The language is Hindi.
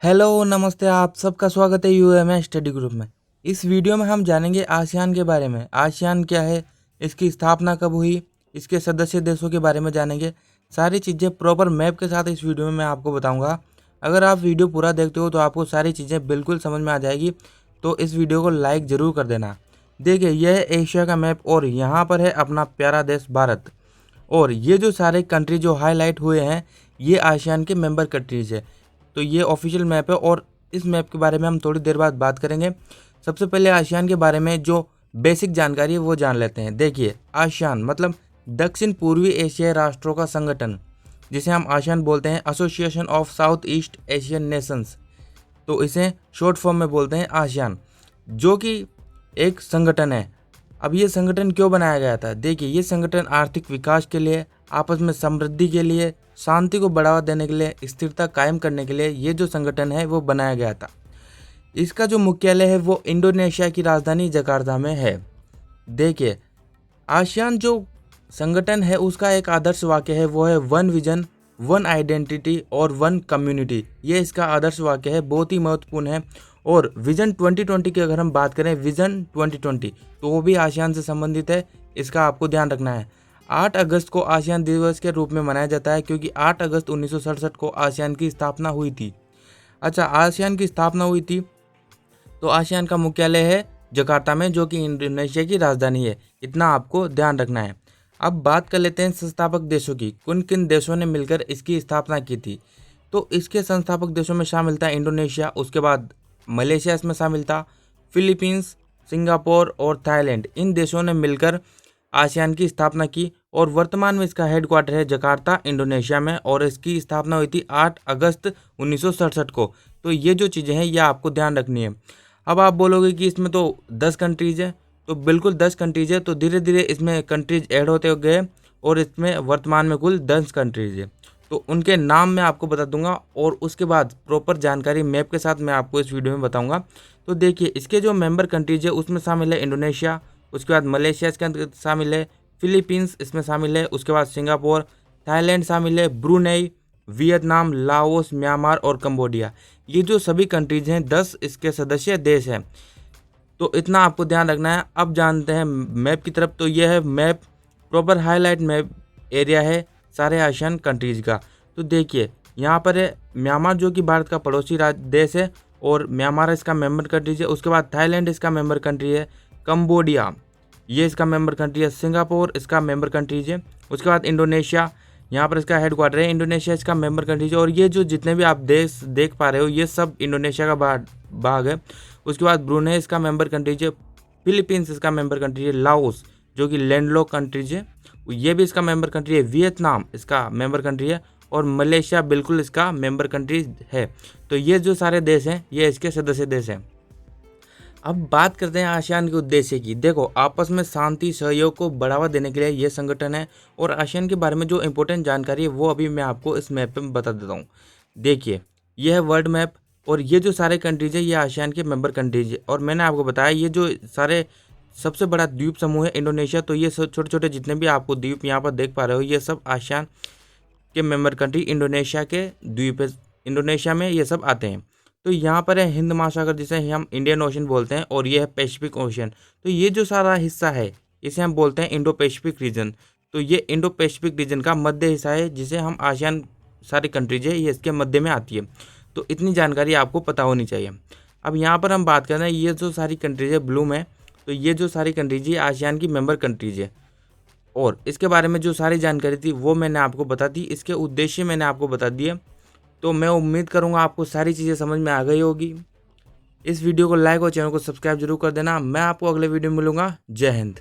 हेलो नमस्ते, आप सबका स्वागत है यूएमए स्टडी ग्रुप में। इस वीडियो में हम जानेंगे आसियान के बारे में। आसियान क्या है, इसकी स्थापना कब हुई, इसके सदस्य देशों के बारे में जानेंगे। सारी चीज़ें प्रॉपर मैप के साथ इस वीडियो में मैं आपको बताऊंगा। अगर आप वीडियो पूरा देखते हो तो आपको सारी चीज़ें बिल्कुल समझ में आ जाएगी, तो इस वीडियो को लाइक ज़रूर कर देना। देखिए, यह है एशिया का मैप और यहाँ पर है अपना प्यारा देश भारत। और ये जो सारे कंट्री जो हाईलाइट हुए हैं, ये आसियान के मेंबर कंट्रीज है। तो ये ऑफिशियल मैप है और इस मैप के बारे में हम थोड़ी देर बाद बात करेंगे। सबसे पहले आसियान के बारे में जो बेसिक जानकारी है वो जान लेते हैं। देखिए, आसियान मतलब दक्षिण पूर्वी एशियाई राष्ट्रों का संगठन, जिसे हम आसियान बोलते हैं, association of south east Asian Nations. तो इसे शॉर्ट फॉर्म में बोलते हैं आसियान, जो कि एक संगठन है। अब ये संगठन क्यों बनाया गया था? देखिए, ये संगठन आर्थिक विकास के लिए, आपस में समृद्धि के लिए, शांति को बढ़ावा देने के लिए, स्थिरता कायम करने के लिए ये जो संगठन है वो बनाया गया था। इसका जो मुख्यालय है वो इंडोनेशिया की राजधानी जकार्ता में है। देखिए, आसियान जो संगठन है उसका एक आदर्श वाक्य है, वो है वन विजन, वन आइडेंटिटी और वन कम्युनिटी। ये इसका आदर्श वाक्य है, बहुत ही महत्वपूर्ण है। और विजन 2020 की अगर हम बात करें, विजन 2020, तो वो भी आसियान से संबंधित है। इसका आपको ध्यान रखना है। 8 अगस्त को आसियान दिवस के रूप में मनाया जाता है, क्योंकि 8 अगस्त 1967 को आसियान की स्थापना हुई थी। अच्छा, आसियान की स्थापना हुई थी तो आसियान का मुख्यालय है जकार्ता में, जो कि इंडोनेशिया की राजधानी है। इतना आपको ध्यान रखना है। अब बात कर लेते हैं संस्थापक देशों की। किन किन देशों ने मिलकर इसकी स्थापना की थी? तो इसके संस्थापक देशों में शामिल था इंडोनेशिया, उसके बाद मलेशिया इसमें शामिल था, फिलीपींस, सिंगापुर और थाईलैंड। इन देशों ने मिलकर आसियान की स्थापना की और वर्तमान में इसका हेडक्वार्टर है जकार्ता, इंडोनेशिया में। और इसकी स्थापना हुई थी 8 अगस्त 1967 को। तो ये जो चीज़ें हैं ये आपको ध्यान रखनी है। अब आप बोलोगे कि इसमें तो 10 कंट्रीज़ है, तो बिल्कुल 10 कंट्रीज़ है। तो धीरे धीरे इसमें कंट्रीज ऐड होते गए और इसमें वर्तमान में कुल 10 कंट्रीज है। तो उनके नाम मैं आपको बता दूंगा और उसके बाद प्रॉपर जानकारी मैप के साथ मैं आपको इस वीडियो में बताऊंगा। तो देखिए, इसके जो मेंबर कंट्रीज है उसमें शामिल है इंडोनेशिया, उसके बाद मलेशिया इसके अंदर शामिल है, फिलीपींस इसमें शामिल है, उसके बाद सिंगापुर, थाईलैंड शामिल है, ब्रुनेई, वियतनाम, लाओस, म्यांमार और कंबोडिया। ये जो सभी कंट्रीज हैं, 10 इसके सदस्य देश हैं। तो इतना आपको ध्यान रखना है। अब जानते हैं मैप की तरफ। तो यह है map, proper highlight map area है सारे आसियान कंट्रीज का। तो देखिए, यहाँ पर है म्यांमार, जो कि भारत का पड़ोसी देश है और म्यांमार इसका मेंबर कंट्रीज है। उसके बाद थाईलैंड इसका मेंबर कंट्री है, कंबोडिया ये इसका मेंबर कंट्री है, सिंगापुर इसका मेंबर कंट्रीज है। उसके बाद इंडोनेशिया, यहाँ पर इसका हेडक्वार्टर है, इंडोनेशिया इसका मेंबर कंट्रीज है। और ये जो जितने भी आप देश देख पा रहे हो ये सब इंडोनेशिया का भाग है। उसके बाद ब्रुनेई इसका मेंबर कंट्रीज है, फिलीपींस इसका मेंबर कंट्री है, लाओस जो कि लैंडलॉक कंट्रीज है ये भी इसका मेंबर कंट्री है, वियतनाम इसका मेंबर कंट्री है और मलेशिया बिल्कुल इसका मेंबर कंट्री है। तो ये जो सारे देश हैं ये इसके सदस्य देश हैं। अब बात करते हैं आसियान के उद्देश्य की। देखो, आपस में शांति सहयोग को बढ़ावा देने के लिए ये संगठन है। और आसियान के बारे में जो इंपॉर्टेंट जानकारी है वो अभी मैं आपको इस मैप पे बता देता हूँ। देखिए, ये है वर्ल्ड मैप और ये जो सारे कंट्रीज है ये आसियान के मेंबर कंट्रीज है। और मैंने आपको बताया ये जो सारे सबसे बड़ा द्वीप समूह है इंडोनेशिया। तो ये सब छोटे छोटे जितने भी आपको द्वीप यहाँ पर देख पा रहे हो ये सब आसियान के मेंबर कंट्री इंडोनेशिया के द्वीप है। इंडोनेशिया में ये सब आते हैं। तो यहाँ पर है हिंद महासागर, जिसे हम इंडियन ओशन बोलते हैं, और ये है पैसिफिक ओशन। तो ये जो सारा हिस्सा है इसे हम बोलते हैं इंडो पैसिफिक रीजन। तो ये इंडो पैसिफिक रीजन का मध्य हिस्सा है, जिसे हम आसियान सारी कंट्रीज है ये इसके मध्य में आती है। तो इतनी जानकारी आपको पता होनी चाहिए। अब यहाँ पर हम बात कर रहे हैं ये जो सारी कंट्रीज है ब्लू में, तो ये जो सारी कंट्रीज है आसियान की मेंबर कंट्रीज है। और इसके बारे में जो सारी जानकारी थी वो मैंने आपको बता दी, इसके उद्देश्य मैंने आपको बता दिए। तो मैं उम्मीद करूंगा आपको सारी चीज़ें समझ में आ गई होगी। इस वीडियो को लाइक और चैनल को सब्सक्राइब जरूर कर देना। मैं आपको अगले वीडियो में मिलूंगा। जय हिंद।